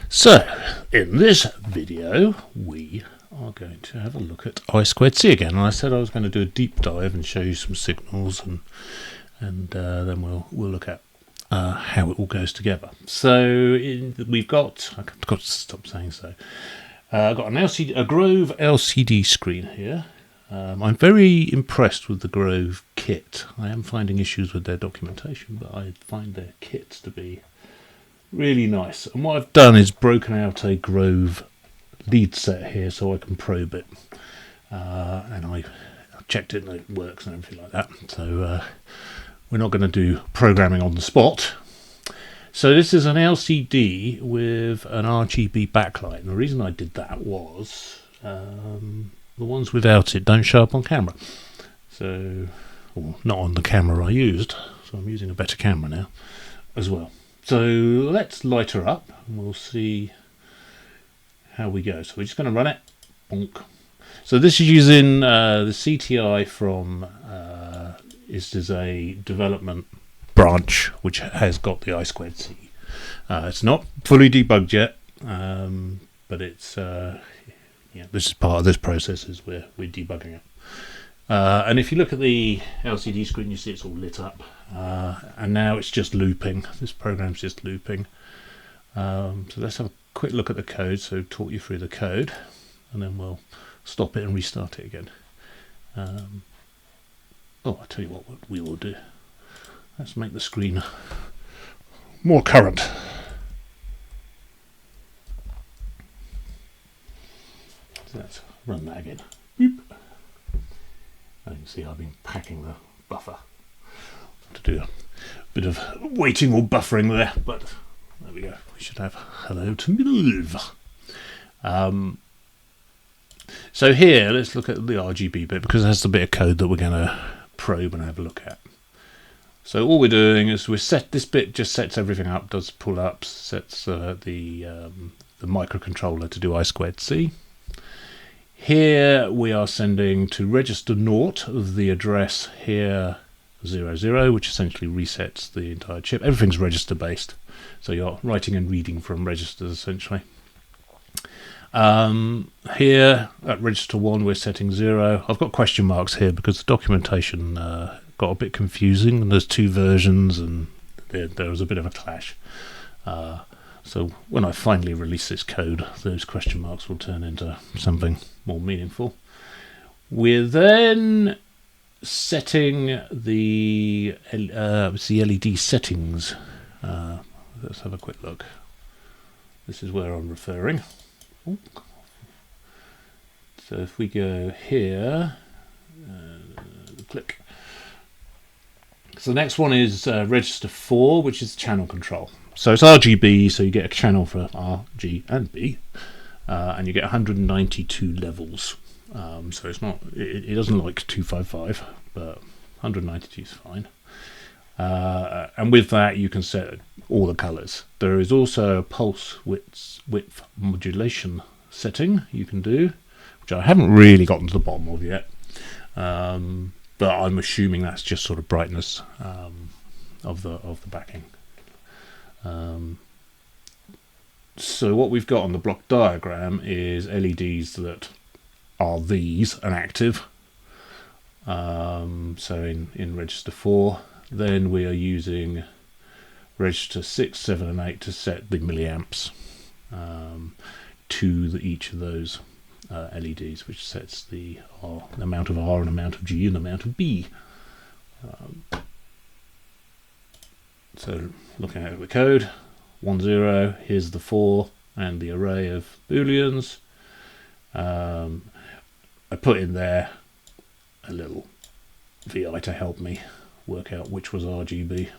So, in this video, we are going to have a look at I2C again. And I said I was going to do a deep dive and show you some signals, and then we'll look at how it all goes together. So we've got, I've got to stop saying so. I've got a Grove LCD screen here. I'm very impressed with the Grove kit. I am finding issues with their documentation, but I find their kits to be really nice. And what I've done is broken out a Grove lead set here so I can probe it. And I checked it and it works and everything like that. So we're not going to do programming on the spot. So this is an LCD with an RGB backlight. And the reason I did that was the ones without it don't show up on camera. So, well, not on the camera I used. So I'm using a better camera now as well. So let's light her up and we'll see how we go. So we're just going to run it. Bonk. So this is using the CTI from, this is a development branch which has got the I2C. It's not fully debugged yet, but it's, this is part of this process is we're debugging it. And if you look at the LCD screen, you see it's all lit up. And now it's just looping. This program's just looping. So let's have a quick look at the code. So talk you through the code, and then we'll stop it and restart it again. I'll tell you what we will do. Let's make the screen more current. So let's run that again. Boop. You can see I've been packing the buffer to do a bit of waiting or buffering there, but there we go. We should have hello to move. So here, let's look at the RGB bit because that's the bit of code that we're going to probe and have a look at. So all we're doing is this bit just sets everything up, does pull-ups, sets the microcontroller to do I2C. Here we are sending to register 0 of the address here 00, which essentially resets the entire chip. Everything's register based, so you're writing and reading from registers essentially. Here at register 1 we're setting 0. I've got question marks here because the documentation got a bit confusing and there's two versions and there was a bit of a clash. So when I finally release this code, those question marks will turn into something more meaningful. We're then setting the LED settings. Let's have a quick look. This is where I'm referring. Ooh. So if we go here, click. So the next one is register 4, which is channel control. So it's RGB, so you get a channel for R, G, and B, and you get 192 levels. So it's not, it doesn't like 255, but 192 is fine. And with that, you can set all the colors. There is also a pulse width modulation setting you can do, which I haven't really gotten to the bottom of yet. But I'm assuming that's just sort of brightness of the backing. So what we've got on the block diagram is LEDs that are these and active. So in register 4, then we are using register 6, 7 and 8 to set the milliamps to each of those LEDs, which sets the amount of R and amount of G and amount of B. So looking at the code, 1, 0, here's the 4 and the array of booleans. I put in there a little VI to help me work out which was RGB.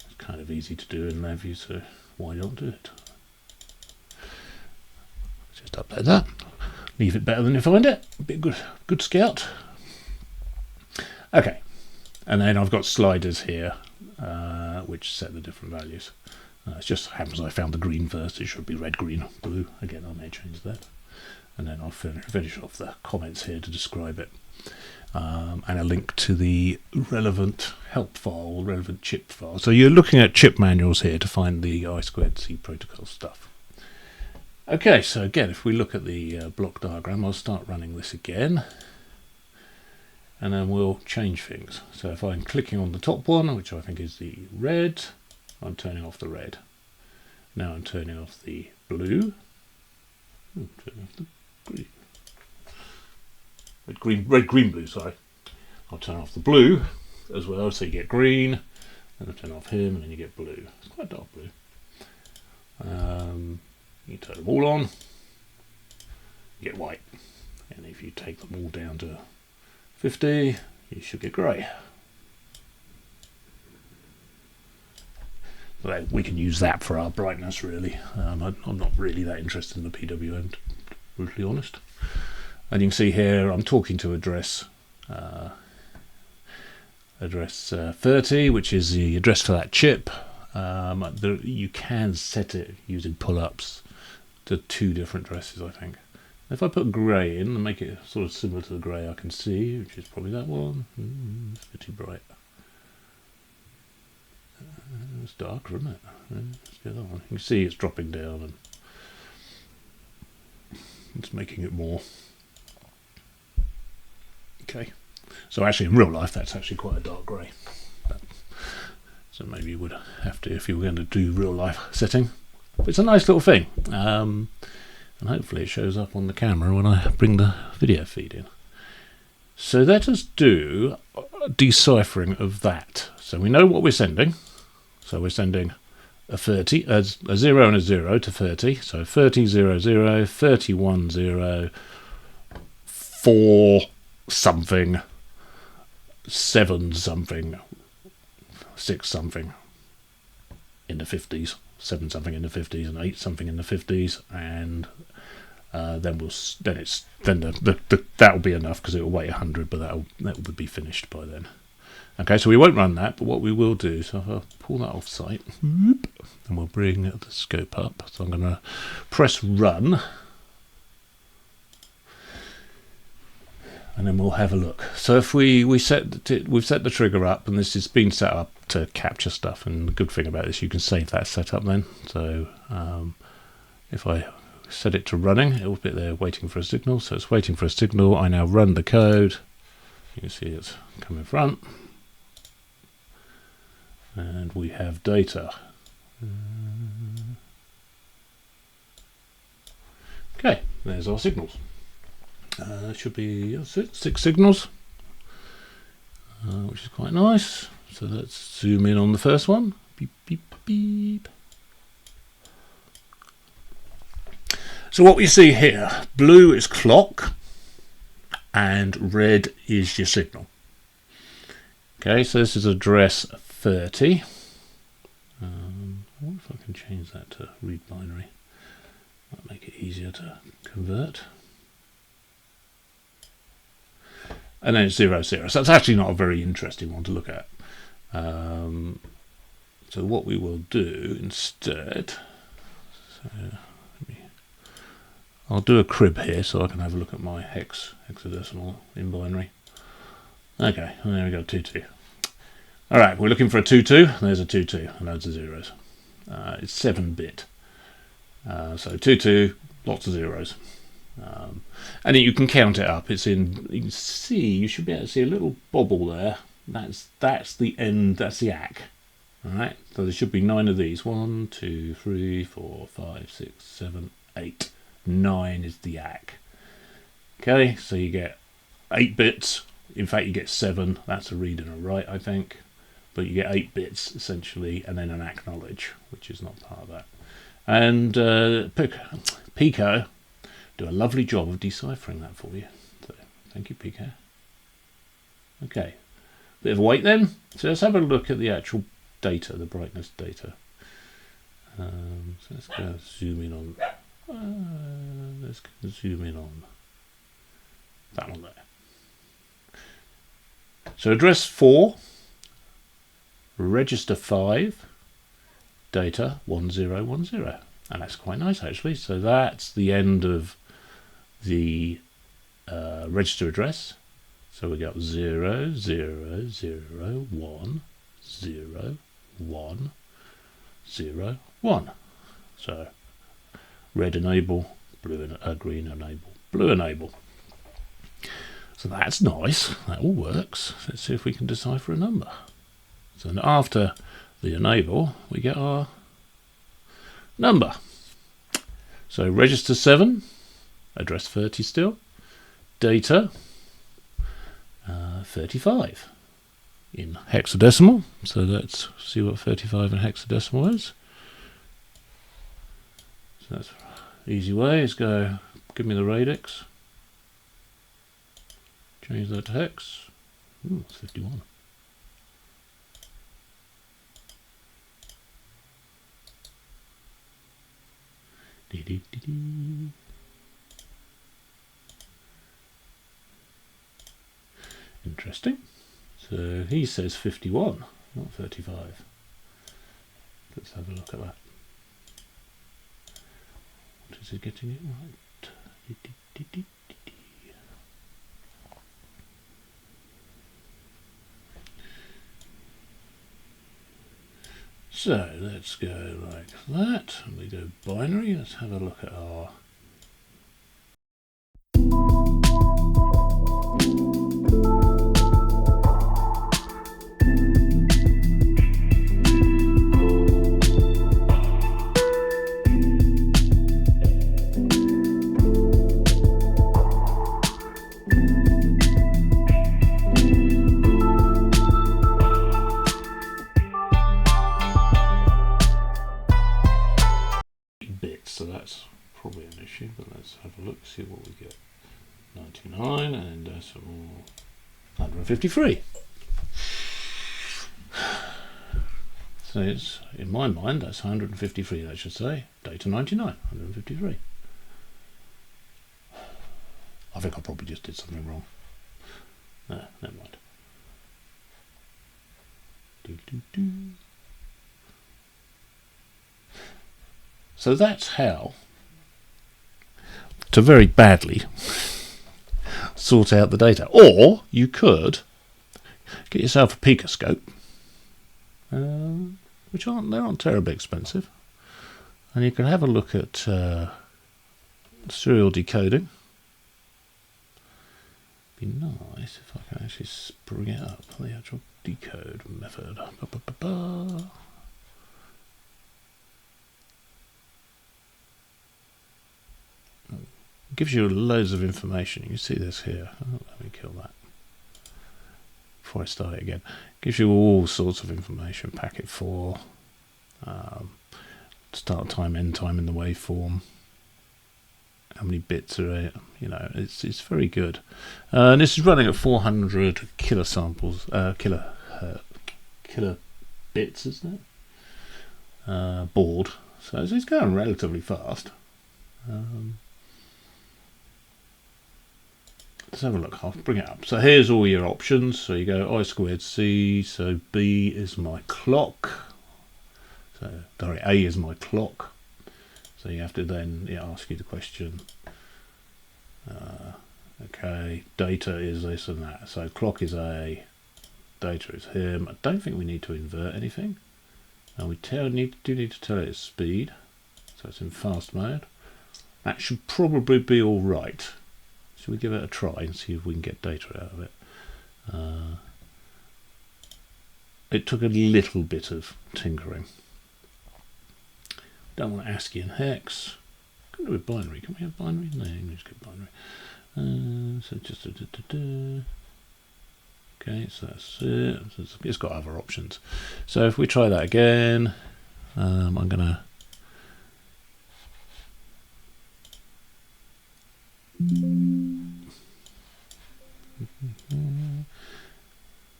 It's kind of easy to do in LabVIEW, so why not do it? Just upload that. Leave it better than you find it. Be a good scout. Okay, and then I've got sliders here, which set the different values. It just happens I found the green first. It should be red, green, blue. Again, I may change that. And then I'll finish off the comments here to describe it. And a link to the relevant help file, relevant chip file. So you're looking at chip manuals here to find the I2C protocol stuff. Okay, so again, if we look at the block diagram, I'll start running this again, and then we'll change things. So if I'm clicking on the top one, which I think is the red, I'm turning off the red. Now I'm turning off the blue. Turning off the green. Red, green, blue, sorry. I'll turn off the blue as well, so you get green, and I'll turn off him, and then you get blue. It's quite dark blue. You turn them all on, you get white. And if you take them all down to 50, you should get grey. So we can use that for our brightness, really. I'm not really that interested in the PWM, to be brutally honest. And you can see here I'm talking to address 30, which is the address for that chip. You can set it using pull-ups to 2 different addresses, I think. If I put grey in and make it sort of similar to the grey I can see, which is probably that one, it's a bit too bright. It's darker, isn't it? Let's get that one. You can see it's dropping down and it's making it more. Okay, so actually in real life that's actually quite a dark grey. So maybe you would have to if you were going to do real life setting. But it's a nice little thing, and hopefully it shows up on the camera when I bring the video feed in. So let us do a deciphering of that. So we know what we're sending. So we're sending a 30, a 0 and a 0 to 30. So 30, 0, 0, 31, 0, 4 something, 7 something, 6 something in the 50s, 7 something in the 50s, and 8 something in the 50s, and then that'll be enough because it will weigh 100, but that would be finished by then. Okay, so we won't run that, but what we will do, so I'll pull that off site, and we'll bring the scope up. So I'm going to press run, and then we'll have a look. So if we've set the trigger up, and this has been set up to capture stuff, and the good thing about this, you can save that setup then. So if I set it to running, it will be there waiting for a signal. So it's waiting for a signal. I now run the code. You can see it's coming front. And we have data. Okay, there's our signals. Should be 6 signals, which is quite nice. So let's zoom in on the first one. Beep, beep, beep. So what we see here, blue is clock and red is your signal. Okay, so this is address 30. I wonder if I can change that to read binary. Might make it easier to convert. And then it's 0, 0. So that's actually not a very interesting one to look at. So what we will do instead, I'll do a crib here so I can have a look at my hexadecimal in binary. Okay, and there we go, 2-2. All right, we're looking for a 2-2. There's a 2-2, and loads of zeros. It's 7-bit. So 2-2, lots of zeros. And you can count it up. It's in. You can see. You should be able to see a little bobble there. That's the end. That's the ACK. All right. So there should be 9 of these. 1, 2, 3, 4, 5, 6, 7, 8. 9 is the ACK. Okay. So you get 8 bits. In fact, you get 7. That's a read and a write, I think. But you get 8 bits essentially, and then an acknowledge, which is not part of that. And Pico do a lovely job of deciphering that for you. So thank you, Pico. Okay, bit of a wait then. So let's have a look at the actual data, the brightness data. So let's go zoom in on. Let's zoom in on that one there. So address 4, register 5, data 1010, and that's quite nice actually. So that's the end of the register address, So we got 0, 0, 0, 1, 0, 1, 0, 1. So red enable, blue green enable, blue enable. So that's nice. That all works. Let's see if we can decipher a number. So after the enable, we get our number. So register 7, address 30 still, data 35 in hexadecimal. So let's see what 35 in hexadecimal is. So that's easy way is go give me the radix, change that to hex. Ooh, it's 51. Interesting. So he says 51, not 35. Let's have a look at that. What is he getting it right? So let's go like that, and we go binary. Let's have a look at our bits, so that's probably an issue, but let's have a look, see what we get. 99 and decimal 153. So it's, in my mind, that's 153, that should say. Data 99, 153. I think I probably just did something wrong. No, never mind. So that's how to very badly sort out the data. Or you could get yourself a PicoScope, which aren't terribly expensive, and you can have a look at serial decoding. Be nice if I can actually bring it up, the actual decode method. Gives you loads of information. You can see this here. Oh, let me kill that before I start it again. Gives you all sorts of information. Packet 4, start time, end time in the waveform, how many bits are it. You know, it's very good. And this is running at 400 kilosamples, kilobits, isn't it? Board. So it's going relatively fast. Let's have a look. I'll bring it up. So here's all your options. So you go I2C. So B is my clock. So sorry, A is my clock. So you have to then ask you the question. Okay, data is this and that. So clock is A, data is him. I don't think we need to invert anything. And we do need to tell it its speed. So it's in fast mode. That should probably be all right. Should we give it a try and see if we can get data out of it? It took a little bit of tinkering. Don't want ASCII and hex. Can we do a binary? Can we have binary? No, let's get binary. So just okay, so that's it. So it's got other options. So if we try that again, I'm gonna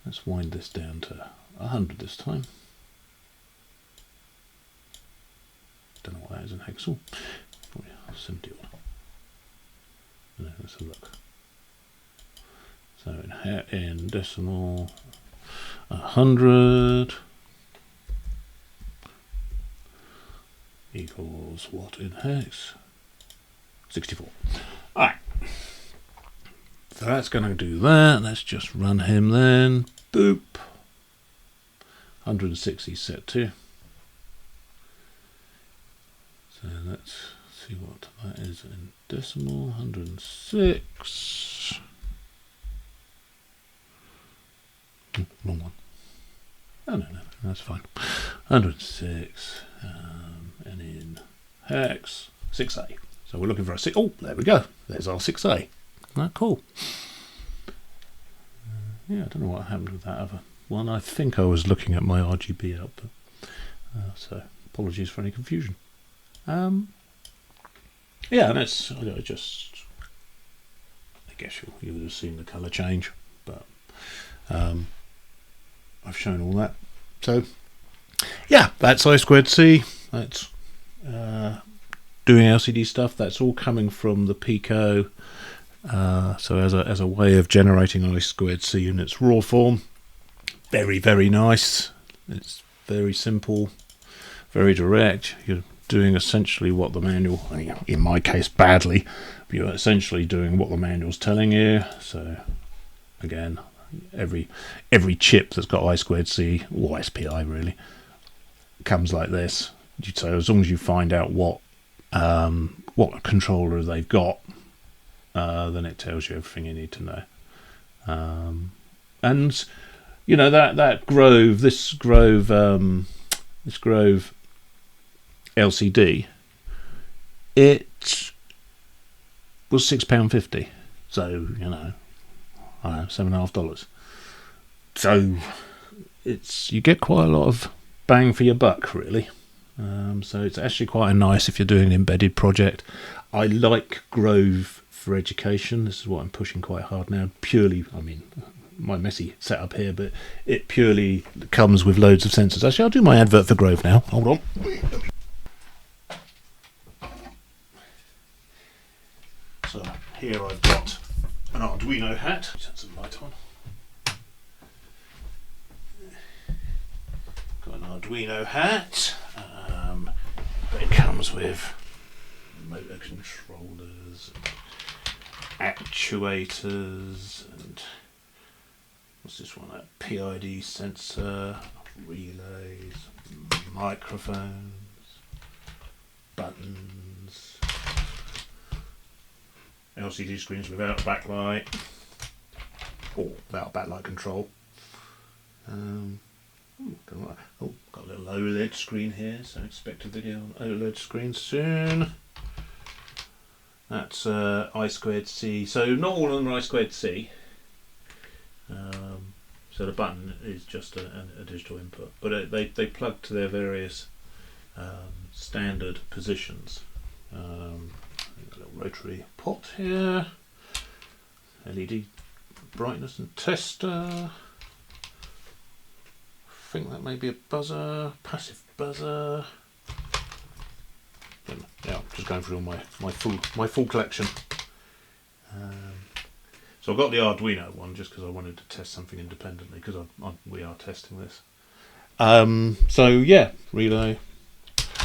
let's wind this down to 100 this time. Don't know what that is in hexel. Probably 70 odd. No, let's have a look. So in decimal, 100 equals what in hex? 64. All right. So that's going to do that. Let's just run him then. Boop. 160 set to. So let's see what that is in decimal. 106. Wrong one. Oh no, that's fine. 106, and in hex 6A. So we're looking for a 6. Oh, there we go. There's our 6A. That cool. Yeah, I don't know what happened with that other one. I think I was looking at my RGB output. So apologies for any confusion. Yeah, and it's I guess you would have seen the colour change, but I've shown all that. So yeah, that's I2C. That's doing LCD stuff. That's all coming from the Pico. So as a way of generating I2C in its raw form. Very, very nice. It's very simple, very direct. You're doing essentially what the manual, in my case badly, but you're essentially doing what the manual's telling you. So again, every chip that's got I2C, or SPI really, comes like this. So as long as you find out what controller they've got, then it tells you everything you need to know. And you know that Grove LCD, it was £6.50. So $7.50. So you get quite a lot of bang for your buck, really. So it's actually quite nice if you're doing an embedded project. I like Grove for education. This is what I'm pushing quite hard now. Purely, my messy setup here, but it purely comes with loads of sensors. Actually, I'll do my advert for Grove now. Hold on. So here I've got an Arduino hat. Set some light on. Got an Arduino hat. But it comes with motor controllers, actuators, and what's this one? A PID sensor, relays, microphones, buttons, LCD screens without backlight, or without backlight control. Got a little OLED screen here, so expect a video on OLED screen soon. That's I2C. So not all of them are I2C. So the button is just a digital input, but they plug to their various standard positions. A little rotary pot here, LED brightness and tester. I think that may be a buzzer, passive buzzer. Yeah, I'm just going through all my full collection. So I've got the Arduino one just because I wanted to test something independently, because we are testing this. So yeah, relay.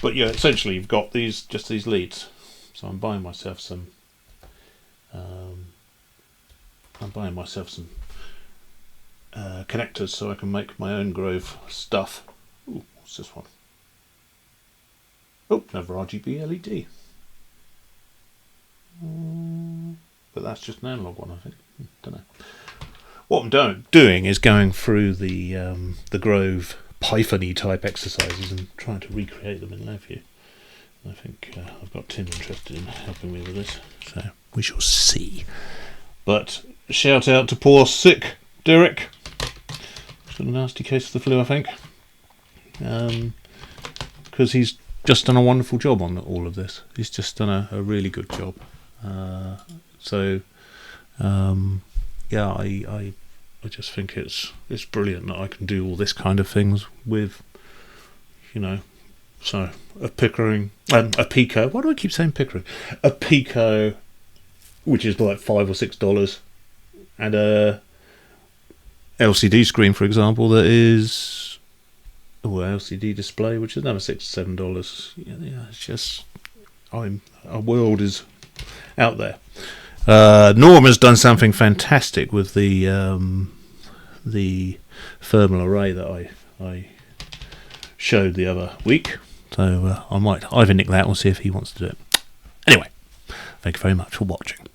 But yeah, essentially you've got these leads. So I'm buying myself some. Connectors so I can make my own Grove stuff. Ooh, what's this one? Oh, another RGB LED. But that's just an analog one, I think. Don't know. What I'm doing is going through the Grove Python-y type exercises and trying to recreate them in LabVIEW. I think I've got Tim interested in helping me with this, so we shall see. But shout out to poor sick Derek. Got a nasty case of the flu, I think, because he's just done a wonderful job on all of this. He's just done a really good job. Yeah, I just think it's brilliant that I can do all this kind of things with, so a Pico. Why do I keep saying Pico? A Pico, which is like $5 or $6, and a LCD screen, for example, that is LCD display, which is another $6 or $7. Yeah, it's just our world is out there. Norm has done something fantastic with the thermal array that I showed the other week. So I might either nick that or see if he wants to do it. Anyway, thank you very much for watching.